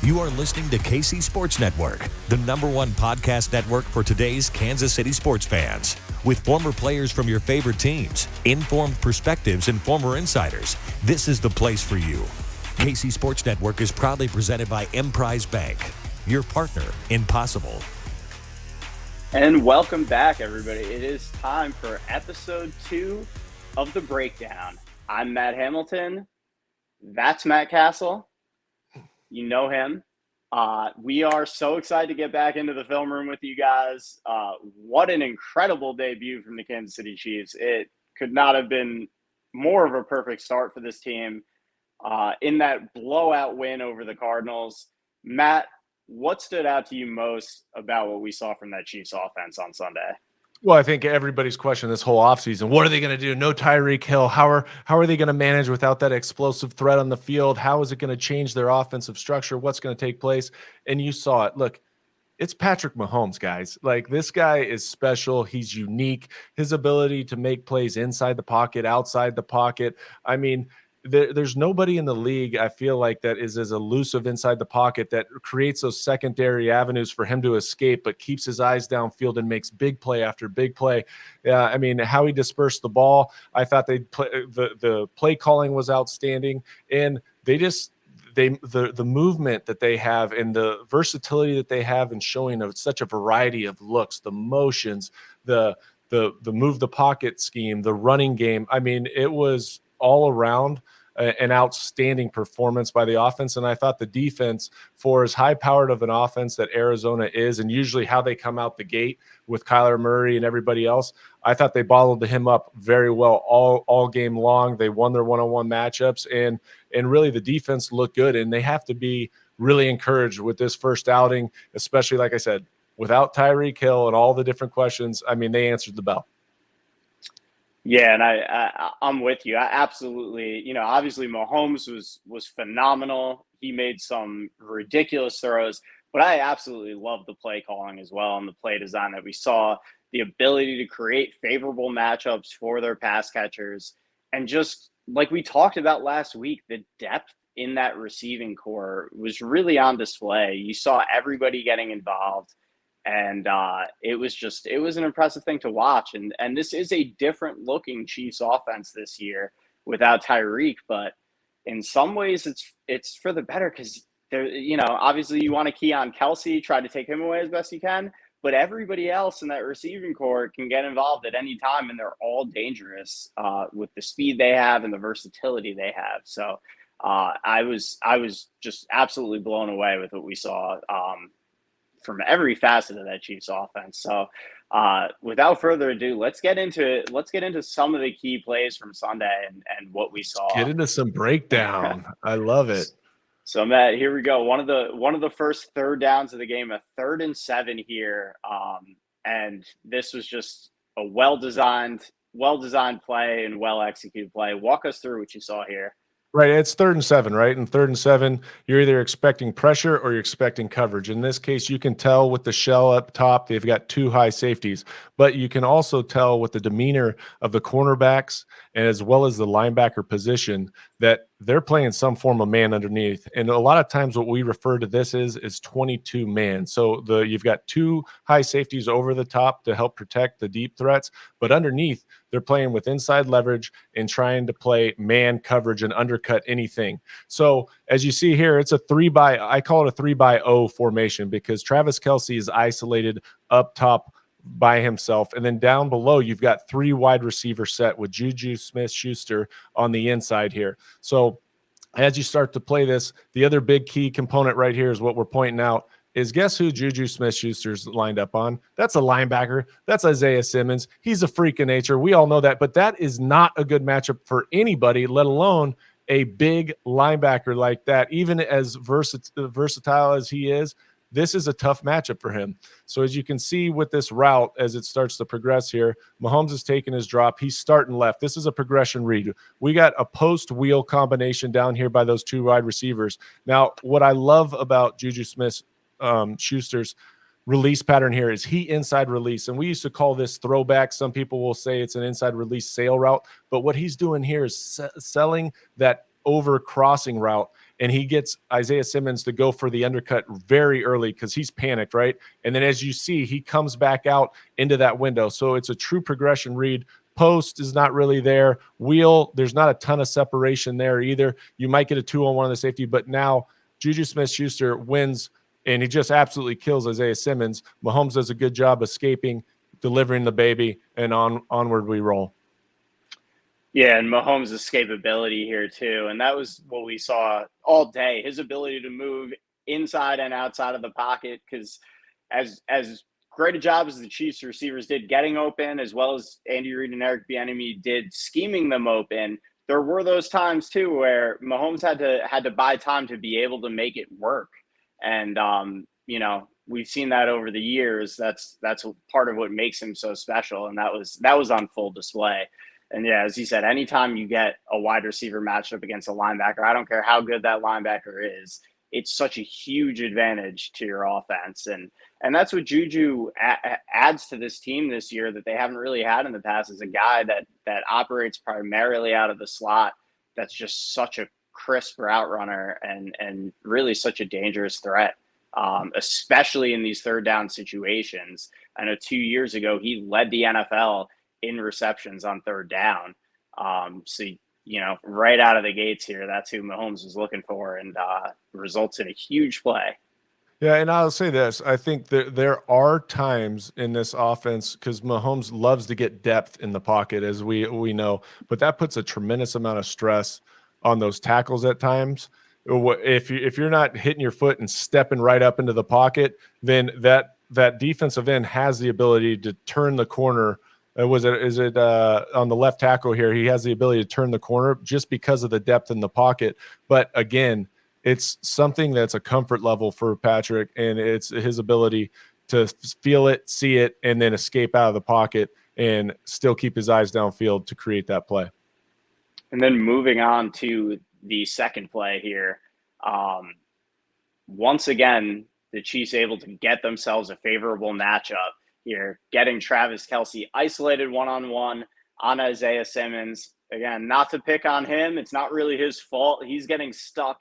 You are listening to KC Sports Network, the #1 podcast network for today's Kansas City sports fans. With former players from your favorite teams, informed perspectives, and former insiders, this is the place for you. KC Sports Network is proudly presented by Emprise Bank, your partner in possible. And welcome back, everybody. It is time for episode 2 of The Breakdown. I'm Matt Hamilton. That's Matt Cassel. You know him. We are so excited to get back into the film room with you guys. What an incredible debut from the Kansas City Chiefs. It could not have been more of a perfect start for this team in that blowout win over the Cardinals. Matt, what stood out to you most about what we saw from that Chiefs offense on Sunday? Well, I think everybody's questioned this whole offseason. What are they going to do? No Tyreek Hill. How are they going to manage without that explosive threat on the field? How is it going to change their offensive structure? What's going to take place? And you saw it. Look, it's Patrick Mahomes, guys. Like, this guy is special. He's unique. His ability to make plays inside the pocket, outside the pocket. I mean, there's nobody in the league, I feel like, that is as elusive inside the pocket, that creates those secondary avenues for him to escape, but keeps his eyes downfield and makes big play after big play. I mean, how he dispersed the ball, I thought the play calling was outstanding, and the movement that they have and the versatility that they have in showing of such a variety of looks, the motions, the move the pocket scheme, the running game. I mean, it was all around an outstanding performance by the offense. And I thought the defense, for as high-powered of an offense that Arizona is, and usually how they come out the gate with Kyler Murray and everybody else, I thought they bottled him up very well all game long. They won their one-on-one matchups, and really the defense looked good. And they have to be really encouraged with this first outing, especially, like I said, without Tyreek Hill and all the different questions. I mean, they answered the bell. Yeah, and I'm with you. I absolutely, obviously Mahomes was phenomenal. He made some ridiculous throws, but I absolutely love the play calling as well and the play design that we saw, the ability to create favorable matchups for their pass catchers. And just like we talked about last week, the depth in that receiving core was really on display. You saw everybody getting involved. And it was an impressive thing to watch. And this is a different looking Chiefs offense this year without Tyreek. But in some ways, it's for the better, because obviously you want to key on Kelsey, try to take him away as best you can. But everybody else in that receiving core can get involved at any time, and they're all dangerous with the speed they have and the versatility they have. So I was just absolutely blown away with what we saw from every facet of that Chiefs offense. So without further ado, let's get into some of the key plays from Sunday and what we saw. Get into some breakdown. I love it. So Matt, here we go. One of the first third downs of the game, a 3rd and 7 here. And this was just a well-designed play and well-executed play. Walk us through what you saw here. Right, it's 3rd and 7, right? And 3rd and 7, you're either expecting pressure or you're expecting coverage. In this case, you can tell with the shell up top, they've got 2 high safeties. But you can also tell with the demeanor of the cornerbacks and as well as the linebacker position that they're playing some form of man underneath. And a lot of times what we refer to this is 22 man. So you've got 2 high safeties over the top to help protect the deep threats, but underneath they're playing with inside leverage and trying to play man coverage and undercut anything. So as you see here, it's I call it a 3-by-0 formation, because Travis Kelce is isolated up top by himself, and then down below you've got 3 wide receiver set with Juju Smith-Schuster on the inside here. So as you start to play this, the other big key component right here is what we're pointing out is, guess who Juju Smith-Schuster's lined up on? That's a linebacker. That's Isaiah Simmons. He's a freak of nature. We all know that, but that is not a good matchup for anybody, let alone a big linebacker like that. Even as versatile as he is, this is a tough matchup for him. So as you can see with this route, as it starts to progress here, Mahomes is taking his drop. He's starting left. This is a progression read. We got a post-wheel combination down here by those 2 wide receivers. Now, what I love about Juju Smith-Schuster's release pattern here is he inside release. And we used to call this throwback. Some people will say it's an inside release sail route. But what he's doing here is selling that over crossing route and he gets Isaiah Simmons to go for the undercut very early because he's panicked, right? And then as you see, he comes back out into that window. So it's a true progression read. Post is not really there. Wheel, there's not a ton of separation there either. You might get a 2-on-1 on the safety, but now Juju Smith-Schuster wins, and he just absolutely kills Isaiah Simmons. Mahomes does a good job escaping, delivering the baby, and onward we roll. Yeah, and Mahomes' escapability here too, and that was what we saw all day. His ability to move inside and outside of the pocket, because as great a job as the Chiefs receivers did getting open, as well as Andy Reid and Eric Bieniemy did scheming them open, there were those times too where Mahomes had to buy time to be able to make it work, and we've seen that over the years. That's part of what makes him so special, and that was on full display. And yeah, as you said, anytime you get a wide receiver matched up against a linebacker, I don't care how good that linebacker is, it's such a huge advantage to your offense. And that's what Juju adds to this team this year that they haven't really had in the past, is a guy that operates primarily out of the slot. That's just such a crisp route runner and really such a dangerous threat, especially in these third down situations. I know 2 years ago, he led the NFL in receptions on third down. So, right out of the gates here, that's who Mahomes was looking for, and results in a huge play. Yeah, and I'll say this. I think there are times in this offense, because Mahomes loves to get depth in the pocket, as we know, but that puts a tremendous amount of stress on those tackles at times. If you're not hitting your foot and stepping right up into the pocket, then that defensive end has the ability to turn the corner. Is it on the left tackle here? He has the ability to turn the corner just because of the depth in the pocket. But again, it's something that's a comfort level for Patrick, and it's his ability to feel it, see it, and then escape out of the pocket and still keep his eyes downfield to create that play. And then moving on to the second play here, once again, the Chiefs able to get themselves a favorable matchup here, getting Travis Kelce isolated one-on-one on Isaiah Simmons. Again, not to pick on him, it's not really his fault. He's getting stuck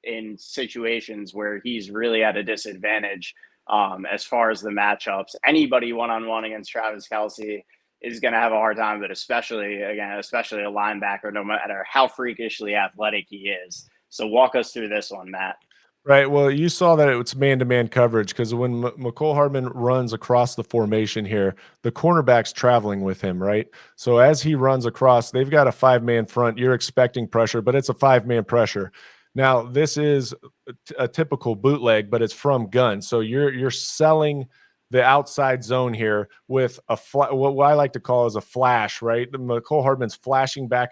in situations where he's really at a disadvantage as far as the matchups. Anybody one-on-one against Travis Kelce is going to have a hard time, but especially a linebacker, no matter how freakishly athletic he is. So walk us through this one, Matt. Right. Well, you saw that it's man-to-man coverage, because when Mecole Hardman runs across the formation here, the cornerback's traveling with him, right? So as he runs across, they've got a 5-man front. You're expecting pressure, but it's a 5-man pressure. Now, this is a typical bootleg, but it's from gun. So you're selling the outside zone here with what I like to call as a flash, right? Mecole Hardman's flashing back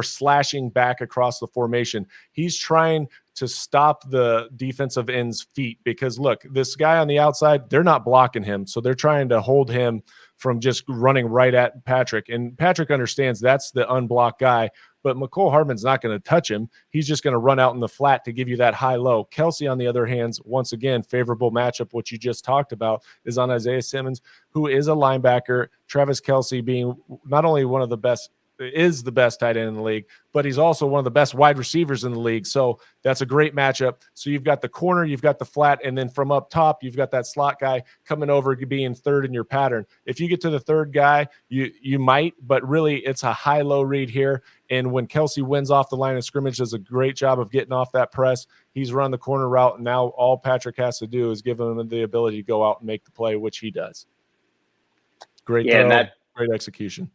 slashing back across the formation. He's trying to stop the defensive end's feet, because look, this guy on the outside, they're not blocking him. So they're trying to hold him from just running right at Patrick. And Patrick understands that's the unblocked guy, but Mecole Hardman's not going to touch him. He's just going to run out in the flat to give you that high-low. Kelce, on the other hand, once again, favorable matchup, what you just talked about, is on Isaiah Simmons, who is a linebacker. Travis Kelce being not only one of the best, is the best tight end in the league, but he's also one of the best wide receivers in the league. So that's a great matchup. So you've got the corner, you've got the flat, and then from up top, you've got that slot guy coming over, being third in your pattern. If you get to the third guy, you might, but really it's a high-low read here. And when Kelce wins off the line of scrimmage, does a great job of getting off that press. He's run the corner route, and now all Patrick has to do is give him the ability to go out and make the play, which he does. Great throw, great execution.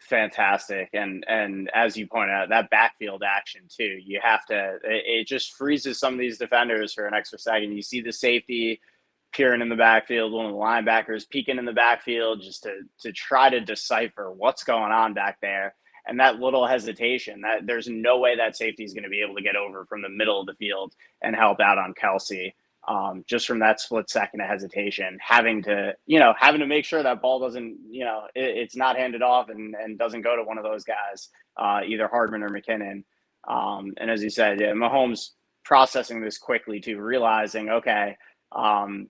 Fantastic. And as you pointed out, that backfield action too, you have to, it just freezes some of these defenders for an extra second. You see the safety peering in the backfield, one of the linebackers peeking in the backfield just to try to decipher what's going on back there. And that little hesitation, that there's no way that safety is going to be able to get over from the middle of the field and help out on Kelce. Just from that split second of hesitation, having to make sure that ball doesn't, it's not handed off and doesn't go to one of those guys, either Hardman or McKinnon. And as you said, Mahomes processing this quickly too, realizing, okay, the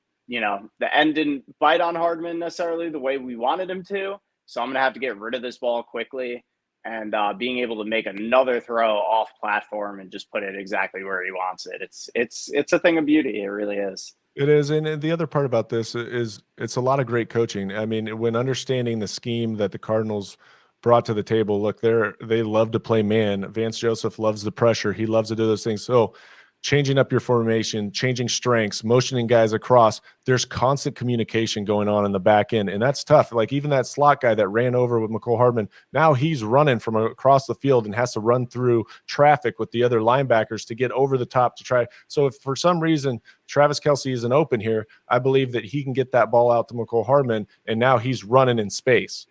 end didn't bite on Hardman necessarily the way we wanted him to. So I'm going to have to get rid of this ball quickly. and being able to make another throw off platform and just put it exactly where he wants it. It's a thing of beauty. It really is. It is, and the other part about this is it's a lot of great coaching. I mean, when understanding the scheme that the Cardinals brought to the table, look, they love to play man. Vance Joseph loves the pressure. He loves to do those things. So changing up your formation, changing strengths, motioning guys across, there's constant communication going on in the back end, and that's tough. Like even that slot guy that ran over with McCole Hardman, now he's running from across the field and has to run through traffic with the other linebackers to get over the top to try. So if for some reason Travis Kelce isn't open here, I believe that he can get that ball out to McCole Hardman, and now he's running in space.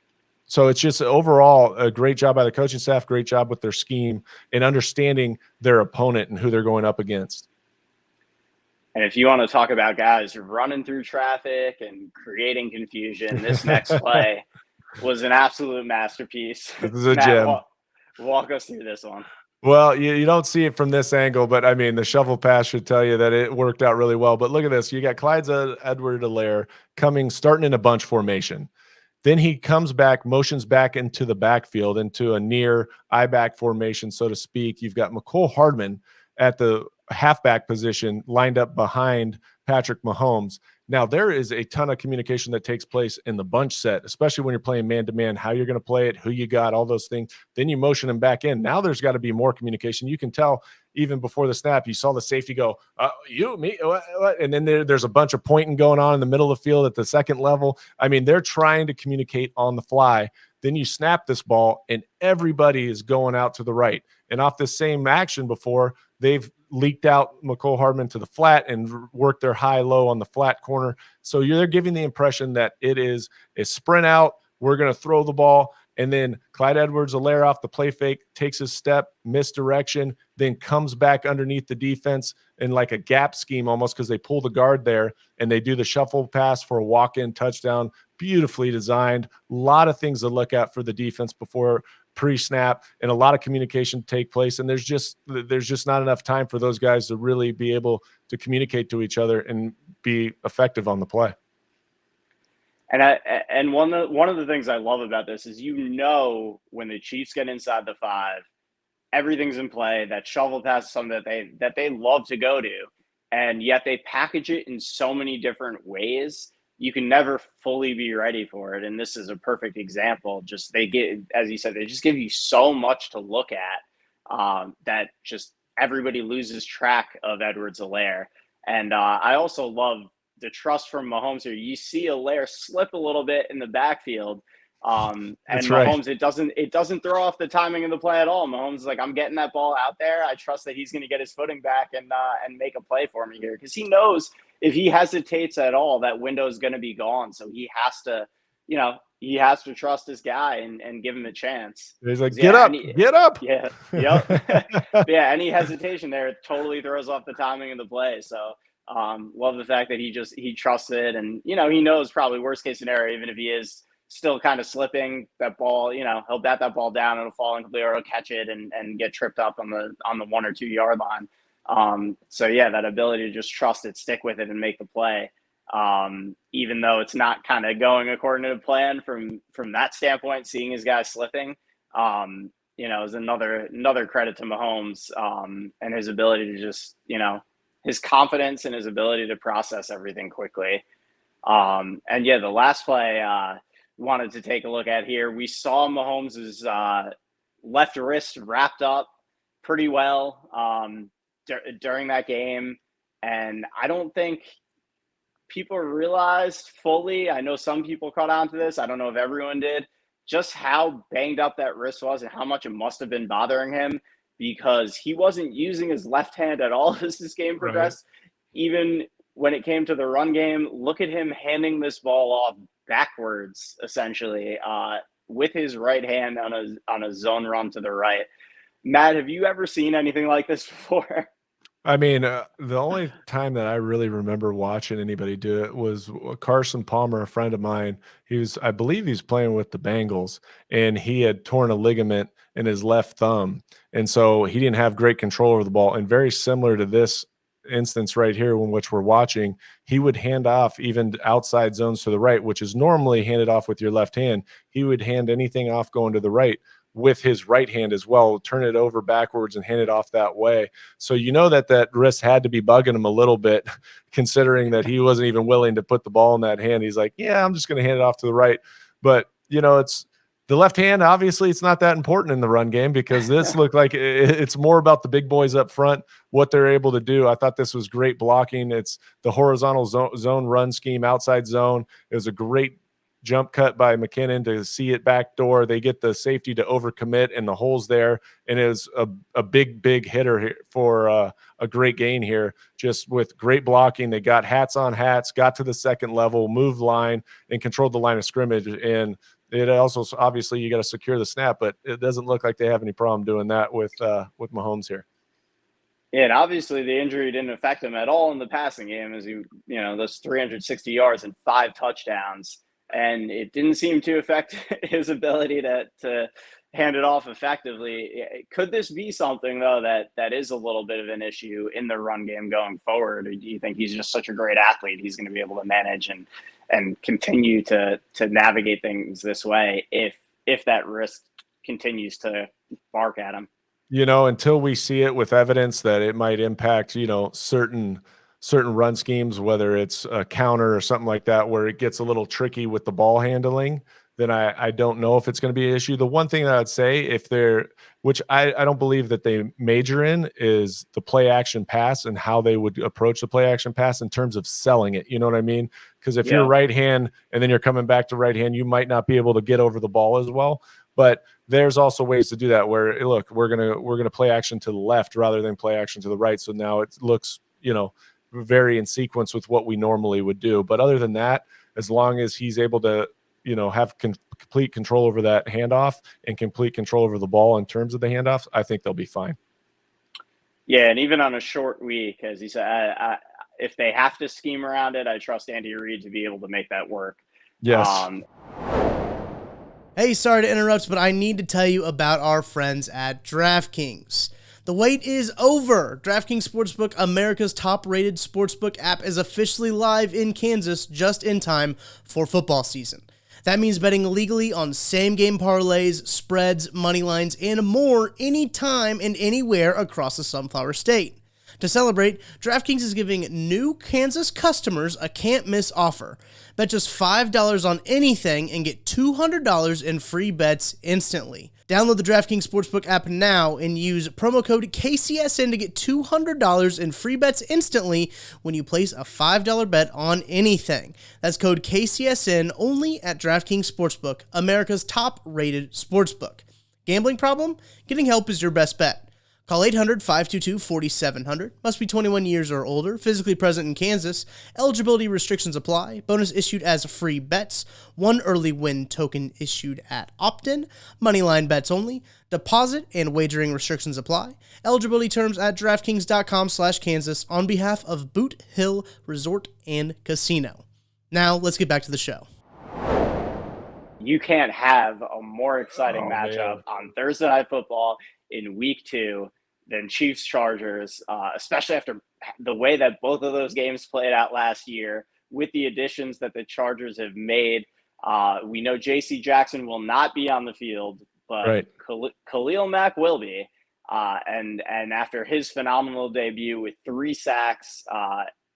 So it's just overall a great job by the coaching staff, great job with their scheme and understanding their opponent and who they're going up against. And if you want to talk about guys running through traffic and creating confusion, this next play was an absolute masterpiece. This is a gem. Walk us through this one. Well, you don't see it from this angle, but I mean, the shovel pass should tell you that it worked out really well. But look at this. You got Clyde Edwards-Helaire starting in a bunch formation. Then he comes back, motions back into the backfield, into a near I-back formation, so to speak. You've got McCole Hardman at the halfback position lined up behind Patrick Mahomes. Now, there is a ton of communication that takes place in the bunch set, especially when you're playing man-to-man, how you're going to play it, who you got, all those things. Then you motion him back in. Now there's got to be more communication. You can tell even before the snap, you saw the safety go, you, me, what? And then there's a bunch of pointing going on in the middle of the field at the second level. I mean, they're trying to communicate on the fly. Then you snap this ball, and everybody is going out to the right. And off this same action before, they've leaked out McCole Hardman to the flat and worked their high-low on the flat corner. So they're giving the impression that it is a sprint out, we're going to throw the ball, and then Clyde Edwards-Helaire off the play fake, takes his step, misdirection, then comes back underneath the defense in like a gap scheme almost because they pull the guard there, and they do the shuffle pass for a walk-in touchdown. Beautifully designed. A lot of things to look at for the defense before pre-snap, and a lot of communication take place. And there's just not enough time for those guys to really be able to communicate to each other and be effective on the play. And one of the things I love about this is, when the Chiefs get inside the 5, everything's in play. That shovel pass is something that they love to go to, and yet they package it in so many different ways. You can never fully be ready for it, and this is a perfect example. Just they get, as you said, they just give you so much to look at that just everybody loses track of Edwards-Helaire. And I also love the trust from Mahomes here. You see Helaire slip a little bit in the backfield, and Mahomes, right. It doesn't throw off the timing of the play at all. Mahomes is like, I'm getting that ball out there. I trust that he's going to get his footing back and make a play for me here, because he knows if he hesitates at all, that window is going to be gone. So he has to trust this guy and give him a chance. He's like, get up. Yeah. Yep. Yeah. Any hesitation there totally throws off the timing of the play. So love the fact that he trusts it. And, he knows probably worst case scenario, even if he is still kind of slipping, that ball, he'll bat that ball down, it'll fall incomplete, or he'll catch it and get tripped up on the 1 or 2 yard line. So yeah, that ability to just trust it, stick with it, and make the play, even though it's not kind of going according to the plan from that standpoint. Seeing his guy slipping, is another credit to Mahomes, and his ability to just, his confidence and his ability to process everything quickly. And yeah, the last play wanted to take a look at here. We saw Mahomes's left wrist wrapped up pretty well during that game, and I don't think people realized fully, I know some people caught on to this, I don't know if everyone did, just how banged up that wrist was and how much it must have been bothering him, because he wasn't using his left hand at all as this game progressed. Right. Even when it came to the run game, look at him handing this ball off backwards, essentially, with his right hand on a zone run to the right. Matt, have you ever seen anything like this before? I mean, the only time that I really remember watching anybody do it was Carson Palmer, a friend of mine. I believe he's playing with the Bengals, and he had torn a ligament in his left thumb. And so he didn't have great control over the ball. And very similar to this instance right here, in which we're watching, he would hand off even outside zones to the right, which is normally handed off with your left hand. He would hand anything off going to the right. with his right hand as well, turn it over backwards and hand it off that way. So you know that wrist had to be bugging him a little bit, considering that he wasn't even willing to put the ball in that hand. He's like, yeah, I'm just going to hand it off to the right. But, it's the left hand. Obviously, it's not that important in the run game because this looked like it's more about the big boys up front, what they're able to do. I thought this was great blocking. It's the horizontal zone run scheme, outside zone. It was a great jump cut by McKinnon to see it back door. They get the safety to overcommit and the holes there. And it was a big hitter here for a great gain here, just with great blocking. They got hats on hats, got to the second level, moved line, and controlled the line of scrimmage. And it also, obviously, you got to secure the snap, but it doesn't look like they have any problem doing that with Mahomes here. Yeah, and obviously the injury didn't affect him at all in the passing game, as those 360 yards and 5 touchdowns. And it didn't seem to affect his ability to hand it off effectively. Could this be something, though, that is a little bit of an issue in the run game going forward? Or do you think he's just such a great athlete, he's going to be able to manage and continue to navigate things this way if that risk continues to bark at him? Until we see it with evidence that it might impact, certain run schemes, whether it's a counter or something like that, where it gets a little tricky with the ball handling, then I don't know if it's going to be an issue. The one thing that I'd say, which I don't believe that they major in, is the play action pass and how they would approach the play action pass in terms of selling it. You know what I mean? Because if you're right hand and then you're coming back to right hand, you might not be able to get over the ball as well. But there's also ways to do that where, look, we're gonna play action to the left rather than play action to the right. So now it looks, very in sequence with what we normally would do. But other than that, as long as he's able to, have complete control over that handoff and complete control over the ball in terms of the handoffs, I think they'll be fine. Yeah, and even on a short week, as he said, if they have to scheme around it, I trust Andy Reid to be able to make that work. Yes. Hey, sorry to interrupt, but I need to tell you about our friends at DraftKings. The wait is over. DraftKings Sportsbook, America's top-rated sportsbook app, is officially live in Kansas just in time for football season. That means betting legally on same-game parlays, spreads, money lines, and more anytime and anywhere across the Sunflower State. To celebrate, DraftKings is giving new Kansas customers a can't-miss offer. Bet just $5 on anything and get $200 in free bets instantly. Download the DraftKings Sportsbook app now and use promo code KCSN to get $200 in free bets instantly when you place a $5 bet on anything. That's code KCSN only at DraftKings Sportsbook, America's top-rated sportsbook. Gambling problem? Getting help is your best bet. Call 800-522-4700. Must be 21 years or older. Physically present in Kansas. Eligibility restrictions apply. Bonus issued as free bets. 1 early win token issued at opt-in. Moneyline bets only. Deposit and wagering restrictions apply. Eligibility terms at DraftKings.com/Kansas on behalf of Boot Hill Resort and Casino. Now, let's get back to the show. You can't have a more exciting matchup on Thursday Night Football in Week 2 than Chiefs-Chargers, especially after the way that both of those games played out last year with the additions that the Chargers have made. We know J.C. Jackson will not be on the field, but Khalil Mack will be. And after his phenomenal debut with 3 sacks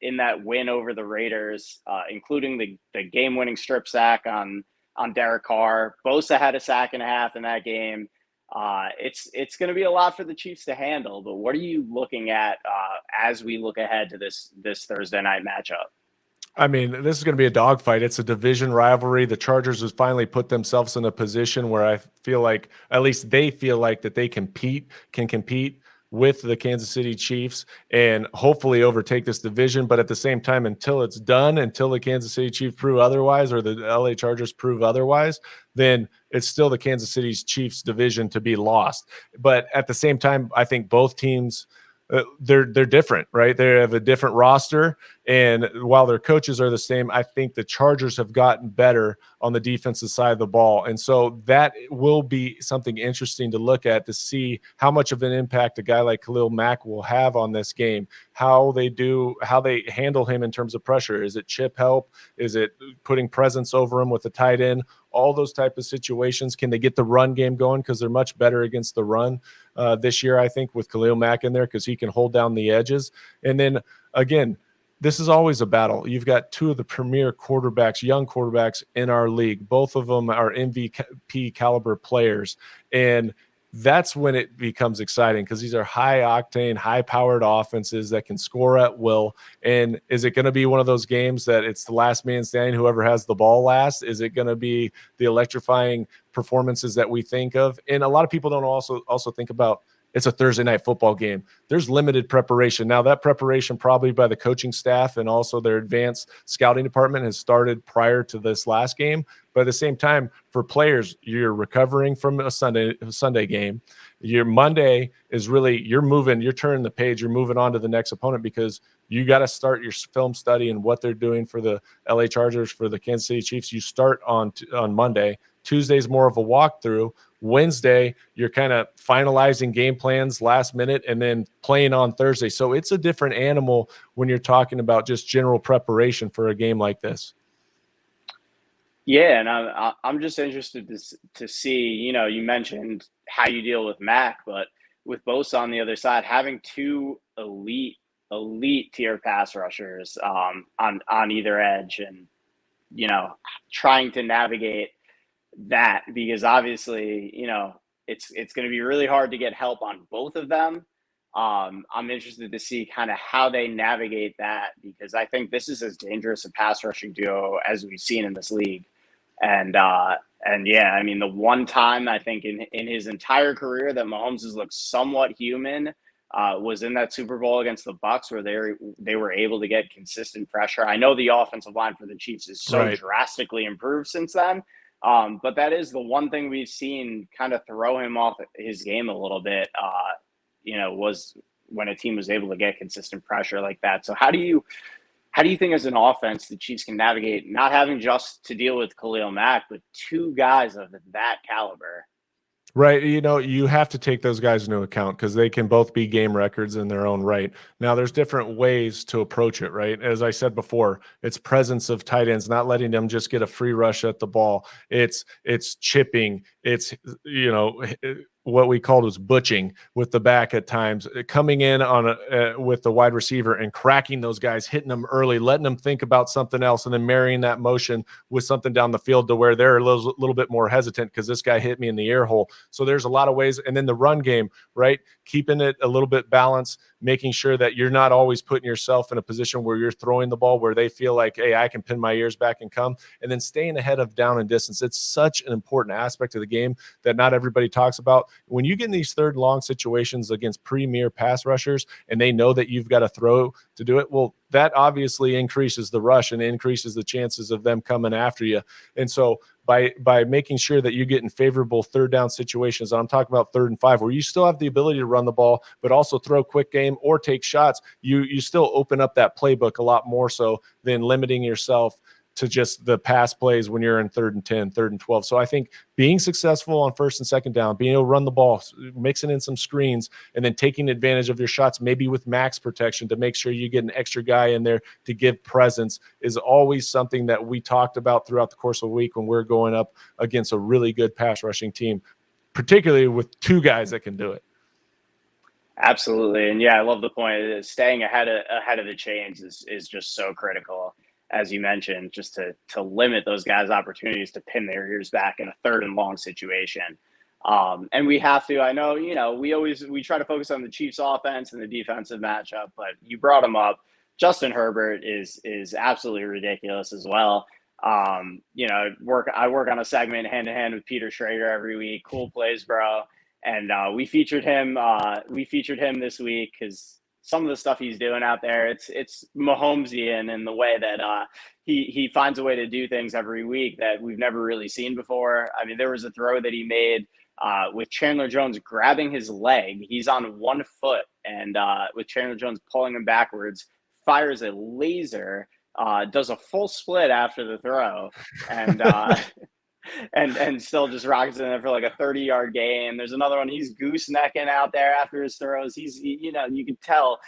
in that win over the Raiders, including the game-winning strip sack on Derek Carr, Bosa had a sack and a half in that game. It's going to be a lot for the Chiefs to handle, but what are you looking at as we look ahead to this Thursday night matchup? I mean, this is going to be a dogfight. It's a division rivalry. The Chargers has finally put themselves in a position where I feel like, at least they feel like, that they can compete with the Kansas City Chiefs and hopefully overtake this division. But at the same time, until it's done, until the Kansas City Chiefs prove otherwise or the LA Chargers prove otherwise, then it's still the Kansas City Chiefs division to be lost. But at the same time, I think both teams, they're different, right? They have a different roster, and while their coaches are the same, I think the Chargers have gotten better on the defensive side of the ball, and so that will be something interesting to look at to see how much of an impact a guy like Khalil Mack will have on this game. how they handle him in terms of pressure. Is it chip help? Is it putting presence over him with the tight end? All those type of situations. Can they get the run game going? Because they're much better against the run this year, I think, with Khalil Mack in there, because he can hold down the edges. And then again, this is always a battle. You've got two of the premier quarterbacks, young quarterbacks in our league. Both of them are MVP caliber players. And that's when it becomes exciting, because these are high octane, high powered offenses that can score at will. And is it going to be one of those games that it's the last man standing, whoever has the ball last? Is it going to be the electrifying performances that we think of? And a lot of people don't also think about, it's a Thursday night football game. There's limited preparation. Now, that preparation probably by the coaching staff and also their advanced scouting department has started prior to this last game. But at the same time, for players, you're recovering from a Sunday game. Your Monday is really, you're turning the page, you're moving on to the next opponent, because you got to start your film study and what they're doing for the LA Chargers, for the Kansas City Chiefs. You start on Monday. Tuesday's more of a walkthrough. Wednesday, you're kind of finalizing game plans last minute and then playing on Thursday. So it's a different animal when you're talking about just general preparation for a game like this. Yeah, and I'm just interested to see, you mentioned how you deal with Mac, but with Bosa on the other side, having two elite tier pass rushers on either edge, and trying to navigate that, because obviously, it's going to be really hard to get help on both of them. I'm interested to see kind of how they navigate that, because I think this is as dangerous a pass rushing duo as we've seen in this league. And yeah, I mean, the one time I think in his entire career that Mahomes has looked somewhat human was in that Super Bowl against the Bucs, where they were able to get consistent pressure. I know the offensive line for the Chiefs is so drastically improved since then. But that is the one thing we've seen kind of throw him off his game a little bit, was when a team was able to get consistent pressure like that. So how do you think as an offense the Chiefs can navigate not having just to deal with Khalil Mack, but two guys of that caliber? Right. You have to take those guys into account, because they can both be game records in their own right. Now, there's different ways to approach it, right? As I said before, it's presence of tight ends, not letting them just get a free rush at the ball. It's chipping. It's, what we called was butching with the back at times, coming in on with the wide receiver and cracking those guys, hitting them early, letting them think about something else, and then marrying that motion with something down the field to where they're a little bit more hesitant because this guy hit me in the ear hole. So there's a lot of ways. And then the run game, right? Keeping it a little bit balanced, making sure that you're not always putting yourself in a position where you're throwing the ball where they feel like, hey, I can pin my ears back and come, and then staying ahead of down and distance. It's such an important aspect of the game that not everybody talks about. When you get in these third long situations against premier pass rushers and they know that you've got to throw to do it, well, that obviously increases the rush and increases the chances of them coming after you. And so by making sure that you get in favorable third down situations, and I'm talking about 3rd and 5, where you still have the ability to run the ball, but also throw quick game or take shots, you still open up that playbook a lot more so than limiting yourself to just the pass plays when you're in 3rd and 10, 3rd and 12. So I think being successful on 1st and 2nd down, being able to run the ball, mixing in some screens, and then taking advantage of your shots, maybe with max protection to make sure you get an extra guy in there to give presence, is always something that we talked about throughout the course of the week when we're going up against a really good pass rushing team, particularly with two guys that can do it. Absolutely. And yeah, I love the point. Staying ahead of the chains is just so critical, as you mentioned, just to limit those guys' opportunities to pin their ears back in a 3rd and long situation. And we have to, I know, we try to focus on the Chiefs offense and the defensive matchup, but you brought him up. Justin Herbert is absolutely ridiculous as well. I work on a segment hand to hand with Peter Schrager every week. Cool plays, bro. And we featured him this week because some of the stuff he's doing out there, it's Mahomesian in the way that he finds a way to do things every week that we've never really seen before. I mean, there was a throw that he made with Chandler Jones grabbing his leg. He's on one foot, and with Chandler Jones pulling him backwards, fires a laser, does a full split after the throw, and and still just rockets in there for like a 30-yard game. There's another one, he's goosenecking out there after his throws. You can tell,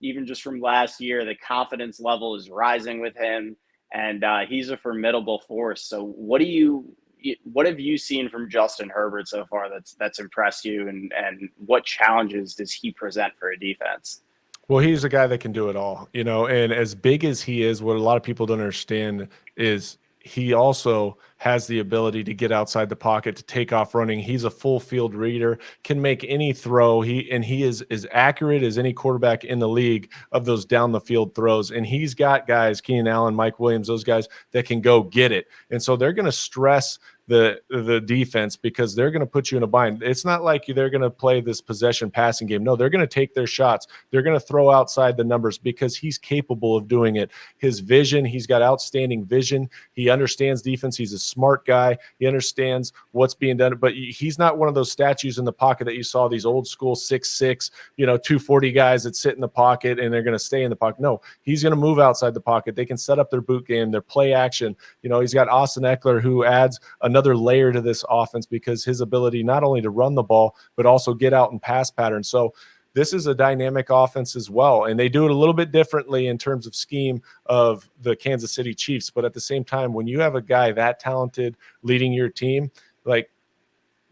even just from last year, the confidence level is rising with him, and he's a formidable force. So what have you seen from Justin Herbert so far that's impressed you, and what challenges does he present for a defense? Well, he's a guy that can do it all, and as big as he is, what a lot of people don't understand is he also has the ability to get outside the pocket, to take off running. He's a full field reader, can make any throw. He is as accurate as any quarterback in the league of those down the field throws. And he's got guys, Keenan Allen, Mike Williams, those guys that can go get it. And so they're going to stress the defense because they're going to put you in a bind. It's not like they're going to play this possession passing game. No, they're going to take their shots. They're going to throw outside the numbers because he's capable of doing it. His vision, he's got outstanding vision. He understands defense. He's a smart guy. He understands what's being done, but he's not one of those statues in the pocket that you saw, these old school 6'6", 240 guys that sit in the pocket and they're going to stay in the pocket. No, he's going to move outside the pocket. They can set up their boot game, their play action. He's got Austin Eckler, who adds another layer to this offense because his ability not only to run the ball, but also get out and pass patterns. So this is a dynamic offense as well. And they do it a little bit differently in terms of scheme of the Kansas City Chiefs. But at the same time, when you have a guy that talented leading your team, like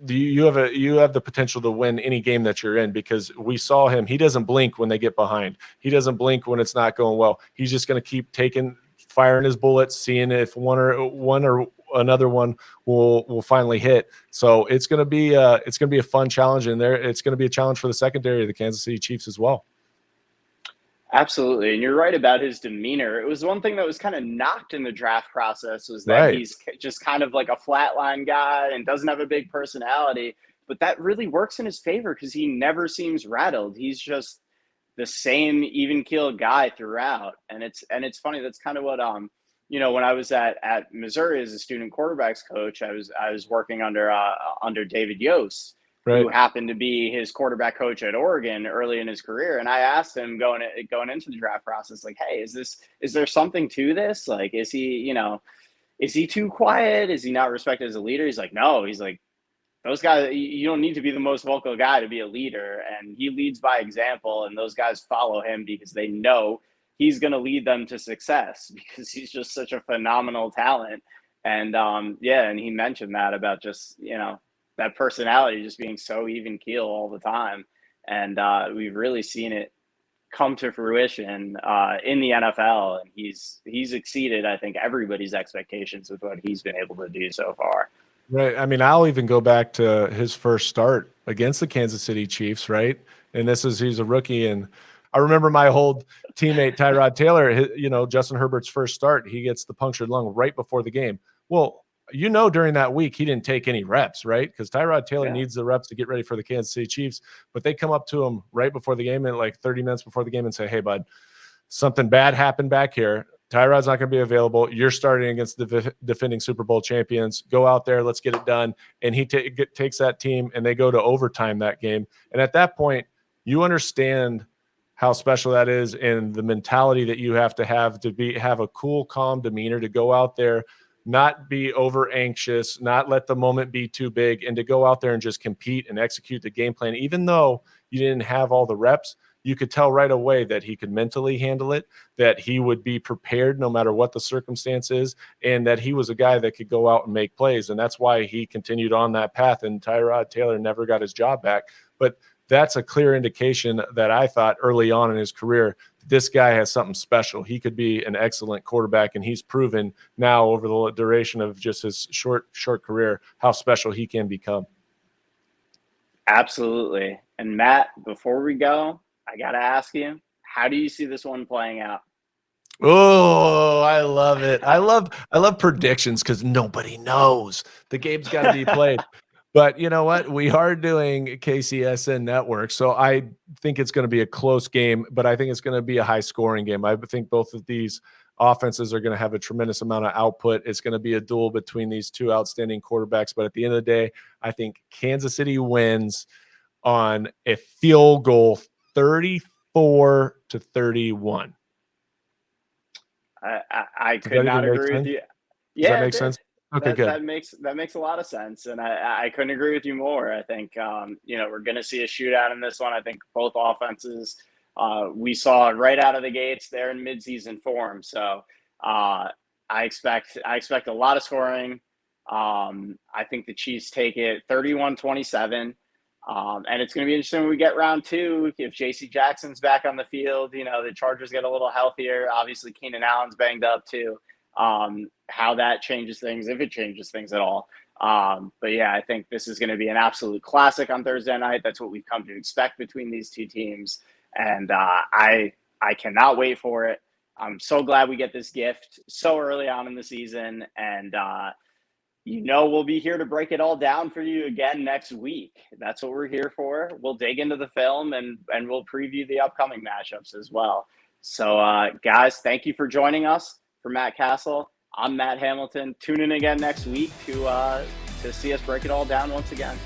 you have the potential to win any game that you're in, because we saw him. He doesn't blink when they get behind. He doesn't blink when it's not going well. He's just going to keep firing his bullets, seeing if one or another one will finally hit. So it's going to be a fun challenge in there. It's going to be a challenge for the secondary of the Kansas City Chiefs as well. Absolutely. And you're right about his demeanor. It was one thing that was kind of knocked in the draft process, was that he's just kind of like a flatline guy and doesn't have a big personality, but that really works in his favor because he never seems rattled. He's just the same even keeled guy throughout. And it's funny. That's kind of what, when I was at Missouri as a student quarterbacks coach, I was working under David Yost, who happened to be his quarterback coach at Oregon early in his career. And I asked him going into the draft process, like, hey, is there something to this? Like, is he too quiet? Is he not respected as a leader? He's like, no. He's like, those guys, you don't need to be the most vocal guy to be a leader. And he leads by example, and those guys follow him because they know he's going to lead them to success because he's just such a phenomenal talent. And and he mentioned that about just, that personality just being so even keel all the time. And we've really seen it come to fruition in the NFL. And he's exceeded, I think, everybody's expectations with what he's been able to do so far. Right. I mean, I'll even go back to his first start against the Kansas City Chiefs, right? And he's a rookie. And I remember my old teammate, Tyrod Taylor, Justin Herbert's first start, he gets the punctured lung right before the game. Well, during that week, he didn't take any reps, right? Because Tyrod Taylor needs the reps to get ready for the Kansas City Chiefs. But they come up to him right before the game, and like 30 minutes before the game, and say, hey, bud, something bad happened back here. Tyrod's not going to be available. You're starting against the defending Super Bowl champions. Go out there. Let's get it done. And he takes that team, and they go to overtime that game. And at that point, you understand how special that is, and the mentality that you have to have a cool, calm demeanor to go out there, not be over anxious, not let the moment be too big, and to go out there and just compete and execute the game plan. Even though you didn't have all the reps, you could tell right away that he could mentally handle it, that he would be prepared no matter what the circumstance is, and that he was a guy that could go out and make plays. And that's why he continued on that path, and Tyrod Taylor never got his job back. But that's a clear indication that I thought early on in his career, this guy has something special. He could be an excellent quarterback, and he's proven now over the duration of just his short career how special he can become. Absolutely. And Matt, before we go, I got to ask you, how do you see this one playing out? Oh, I love it. I love predictions because nobody knows. The game's got to be played. But you know what? We are doing KCSN Network, so I think it's going to be a close game, but I think it's going to be a high-scoring game. I think both of these offenses are going to have a tremendous amount of output. It's going to be a duel between these two outstanding quarterbacks, but at the end of the day, I think Kansas City wins on a field goal, 34-31. I could not agree with you. Does that make sense? Okay, good. That makes a lot of sense, and I couldn't agree with you more. I think we're going to see a shootout in this one. I think both offenses we saw right out of the gates they're in midseason form, so I expect a lot of scoring. I think the Chiefs take it 31-27. And it's going to be interesting when we get round two. If J.C. Jackson's back on the field, the Chargers get a little healthier. Obviously, Keenan Allen's banged up too. How that changes things, if it changes things at all. But yeah, I think this is going to be an absolute classic on Thursday night. That's what we've come to expect between these two teams. And I cannot wait for it. I'm so glad we get this gift so early on in the season. And, we'll be here to break it all down for you again next week. That's what we're here for. We'll dig into the film and we'll preview the upcoming matchups as well. So, guys, thank you for joining us. For Matt Cassel, I'm Matt Hamilton. Tune in again next week to see us break it all down once again.